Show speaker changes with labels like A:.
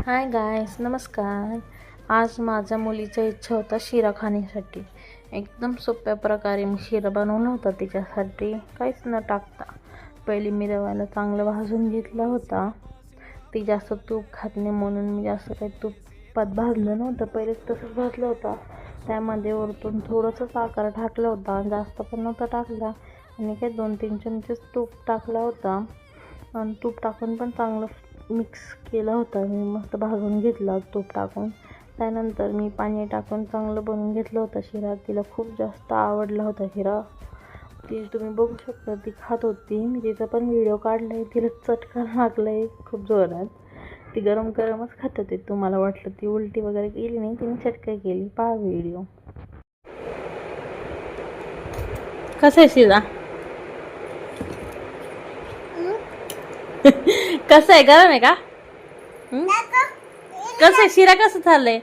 A: हाय guys, नमस्कार. आज माझ्या मुलीचा इच्छा होता शिरा खाण्यासाठी. एकदम सोप्या प्रकारे मी शिरा बनवला होता तिच्यासाठी, काहीच न टाकता. पहिली मी रव्याला चांगलं भाजून घेतला होता. ती जास्त तूप खात नाही म्हणून मी जास्त काही तुपात भाजलं नव्हतं, पहिलेच तसंच भाजलं होता. त्यामध्ये वरतून थोडंसं साखर टाकलं होता, जास्त पण नव्हता टाकला. आणि काही 2-3 चमचेच तूप टाकला होता आणि तूप टाकून पण चांगलं मिक्स केलं होतं. मी मस्त भाजून घेतला तूप टाकून. त्यानंतर मी पाणी टाकून चांगलं बनवून घेतलं होतं शिरा. तिला खूप जास्त आवडला होता शिरा. ती तुम्ही बघू शकता, ती खात होती. मी तिचा पण व्हिडिओ काढला आहे. तिला चटका लागला आहे खूप जोरात. ती गरम गरमच खात होती. तुम्हाला वाटलं ती उलटी वगैरे केली नाही, तिने चटका केली. पहा व्हिडिओ. कसं आहे शिरा? कसं आहे, गरम आहे का? कसं आहे शिरा, कसं चाललंय?